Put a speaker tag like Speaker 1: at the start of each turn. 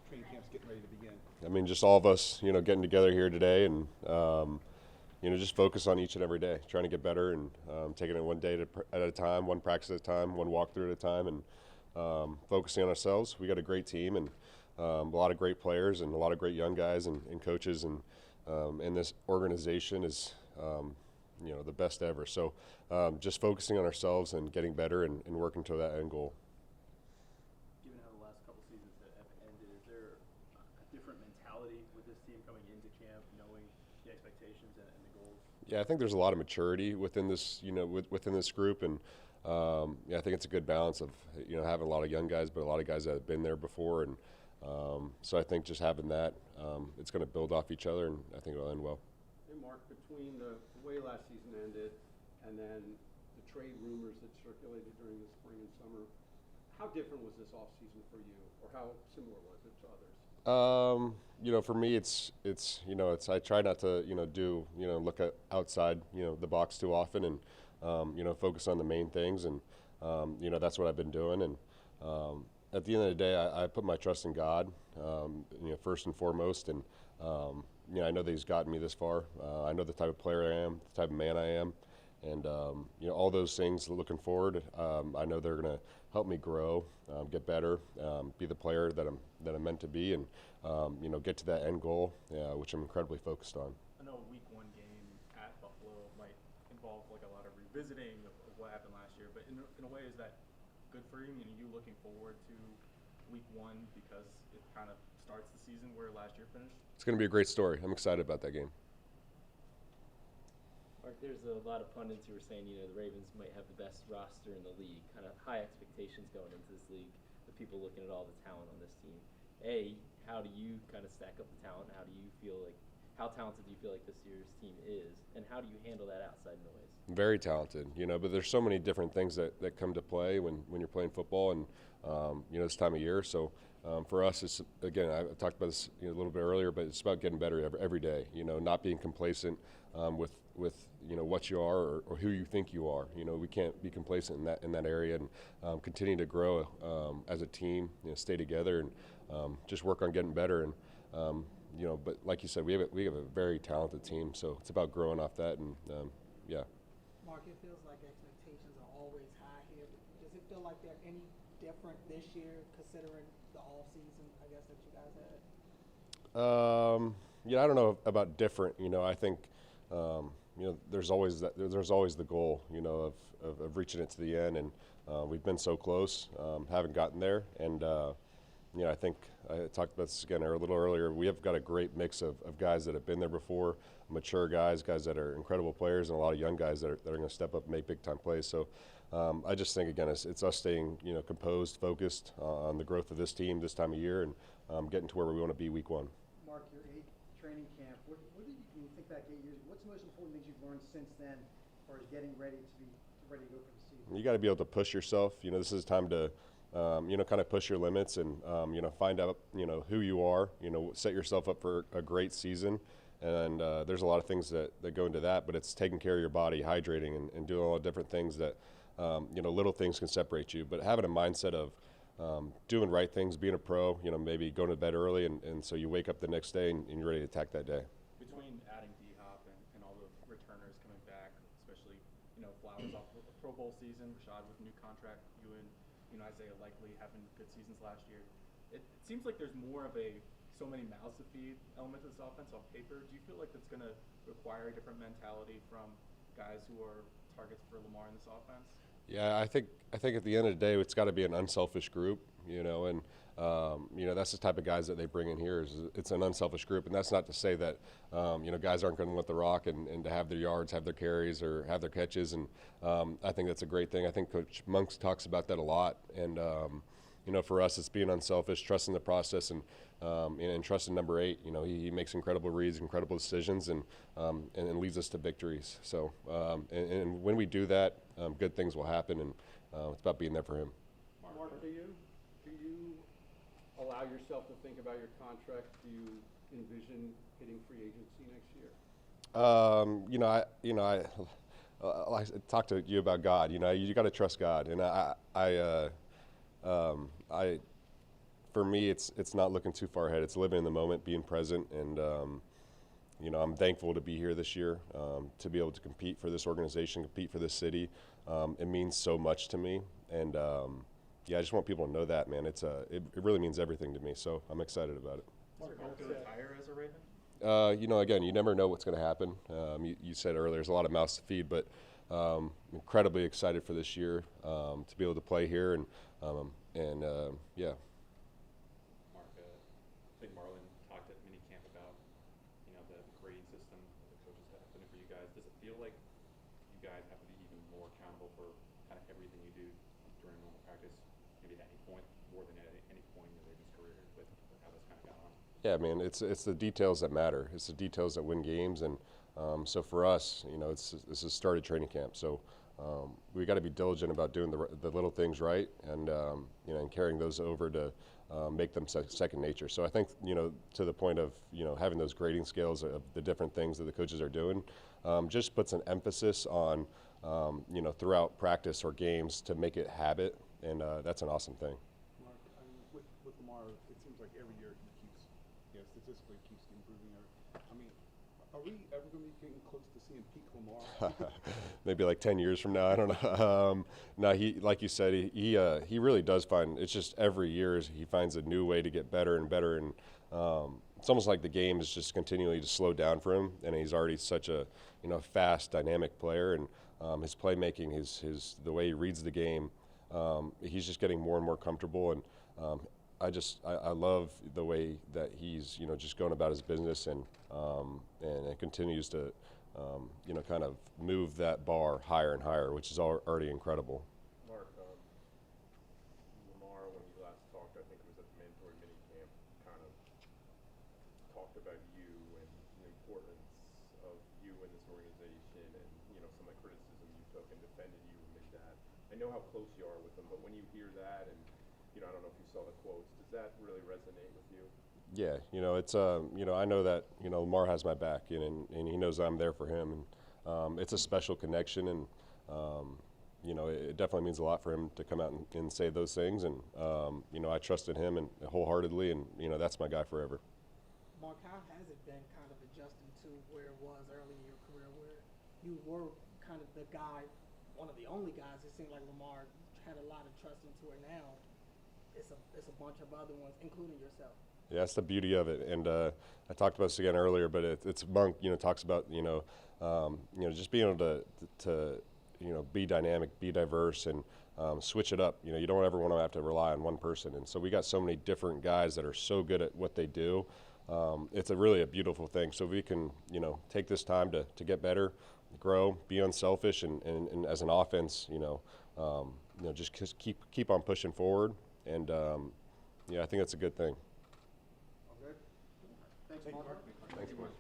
Speaker 1: training camp's getting ready to begin?
Speaker 2: I mean, just all of us, getting together here today and, just focus on each and every day, trying to get better and taking it one day at a time, one practice at a time, one walkthrough at a time, and focusing on ourselves. We got a great team and a lot of great players and a lot of great young guys and coaches, and this organization is, the best ever. So just focusing on ourselves and getting better and working toward that end goal.
Speaker 3: Given how the last couple seasons have ended, is there a different mentality with this team coming into camp, knowing the expectations and the goals?
Speaker 2: Yeah, I think there's a lot of maturity within this, within this group, and I think it's a good balance of, having a lot of young guys, but a lot of guys that have been there before, and so I think just having that, it's going to build off each other, and I think it'll end well.
Speaker 1: Hey, Mark, between the way last season ended and then the trade rumors that circulated during the spring and summer, how different was this offseason for you, or how similar was it to others?
Speaker 2: For me, it's I try not to look outside the box too often, and focus on the main things, and that's what I've been doing. And at the end of the day, I put my trust in God, first and foremost, and I know that He's gotten me this far. I know the type of player I am, the type of man I am, and all those things. Looking forward, I know they're going to help me grow, get better, be the player that I'm meant to be, and get to that end goal, which I'm incredibly focused on.
Speaker 3: I know a week one game at Buffalo might involve like a lot of revisiting of what happened last year, but in a way, is that good for you? I mean, are you looking forward to week one because it kind of starts the season where last year finished?
Speaker 2: It's going to be a great story. I'm excited about that game.
Speaker 4: Mark, there's a lot of pundits who are saying, the Ravens might have the best roster in the league, kind of high expectations going into this league, the people looking at all the talent on this team. How do you kind of stack up the talent? How talented do you feel like this year's team is, and how do you handle that outside noise?
Speaker 2: Very talented, but there's so many different things that come to play when you're playing football and, this time of year. So for us, it's, again, I talked about this a little bit earlier, but it's about getting better every day, not being complacent with what you are or who you think you are. We can't be complacent in that area, and continue to grow as a team, stay together, and just work on getting better. And but like you said, we have a very talented team, so it's about growing off that, and yeah.
Speaker 5: Mark, it feels like expectations are always high here. Does it feel like they're any different this year, considering the off season, I guess, that you guys had?
Speaker 2: I don't know about different. I think there's always the goal, of reaching it to the end, and we've been so close, haven't gotten there, and I think I talked about this again a little earlier. We have got a great mix of guys that have been there before, mature guys that are incredible players, and a lot of young guys that are going to step up and make big-time plays. So I just think, again, it's us staying composed, focused on the growth of this team this time of year, and getting to where we want to be week one.
Speaker 6: Mark, your 8th training camp, what did you think back 8 years? What's the most important things you've learned since then as far as getting ready to go for the season?
Speaker 2: You got to be able to push yourself. This is time to kind of push your limits and, find out, who you are, set yourself up for a great season. And there's a lot of things that go into that, but it's taking care of your body, hydrating, and doing all the different things that, little things can separate you. But having a mindset of doing right things, being a pro, maybe going to bed early, and so you wake up the next day and you're ready to attack that day.
Speaker 3: Between adding D-Hop and all the returners coming back, especially, Flowers off a Pro Bowl season, Rashad with a new contract, you and Isaiah likely having good seasons last year. It seems like there's more of so many mouths to feed element of this offense on paper. Do you feel like that's going to require a different mentality from guys who are targets for Lamar in this offense?
Speaker 2: Yeah, I think at the end of the day, it's got to be an unselfish group, and that's the type of guys that they bring in here. It's an unselfish group, and that's not to say that guys aren't going to want the rock and to have their yards, have their carries, or have their catches, and I think that's a great thing. I think Coach Monks talks about that a lot, and for us, it's being unselfish, trusting the process, and trusting number 8. He makes incredible reads, incredible decisions, and leads us to victories. So, and when we do that, good things will happen, and it's about being there for him.
Speaker 1: Mark, do you allow yourself to think about your contract? Do you envision hitting free agency next year?
Speaker 2: I talked to you about God. You got to trust God, and I for me, it's not looking too far ahead. It's living in the moment, being present, and you know, I'm thankful to be here this year, to be able to compete for this organization, compete for this city. It means so much to me, and yeah, I just want people to know that, man. It really means everything to me. So I'm excited about it.
Speaker 3: Is there hope to retire as a Raven?
Speaker 2: You know, again, you never know what's going to happen. You said earlier, there's a lot of mouths to feed, but incredibly excited for this year, to be able to play here, and yeah.
Speaker 3: Mark, I think Marlon talked at minicamp about, you know, the grading system that the coaches have put in for you guys. Does it feel like you guys have to be even more accountable for kind of everything you do during normal practice, maybe at any point, more than at any point in your Ravens career with how that's kind of gone on?
Speaker 2: Yeah, man, it's the details that matter. It's the details that win games, and so for us, you know, this is started training camp. So we got to be diligent about doing the little things right, and you know, and carrying those over to make them second nature. So I think, you know, to the point of, you know, having those grading scales of the different things that the coaches are doing, just puts an emphasis on you know, throughout practice or games to make it habit, and that's an awesome thing.
Speaker 7: Mark, I mean, with Lamar, it seems like every year he keeps, you know, statistically keeps improving. I mean, are we ever going to be getting close to seeing peak Lamar?
Speaker 2: Maybe like 10 years from now, I don't know. No, he, like you said, he really does find, it's just every year he finds a new way to get better and better, and it's almost like the game is just continually to slow down for him, and he's already such a, you know, fast, dynamic player, and his playmaking, the way he reads the game, he's just getting more and more comfortable, and I love the way that he's, you know, just going about his business, and continues to you know, kind of move that bar higher and higher, which is already incredible.
Speaker 8: Mark, Lamar, when you last talked, I think it was at the mandatory minicamp, kind of talked about you and the importance of you in this organization, and, you know, some of the criticism you took and defended you amid that. I know how close you are with him, but when you hear that, and, you know, I don't know if you saw the quotes, does that really resonate with you?
Speaker 2: Yeah, you know, it's you know, I know that, you know, Lamar has my back, and he knows I'm there for him, and it's a special connection, and you know, it definitely means a lot for him to come out and say those things, and you know, I trusted him and wholeheartedly, and you know, that's my guy forever.
Speaker 5: Mark, how has it been kind of adjusting to where it was early in your career, where you were kind of the guy, one of the only guys? It seemed like Lamar had a lot of trust into it. Now it's a bunch of other ones, including yourself.
Speaker 2: Yeah, that's the beauty of it, and I talked about this again earlier, but it's Monk, you know, talks about, you know, just being able to you know, be dynamic, be diverse, and switch it up. You know, you don't ever want to have to rely on one person, and so we got so many different guys that are so good at what they do. It's really a beautiful thing. So we can, you know, take this time to get better, grow, be unselfish, and as an offense, you know, just keep on pushing forward, and yeah, I think that's a good thing.
Speaker 6: All good? Thanks, Mark.
Speaker 2: Thanks, Mark.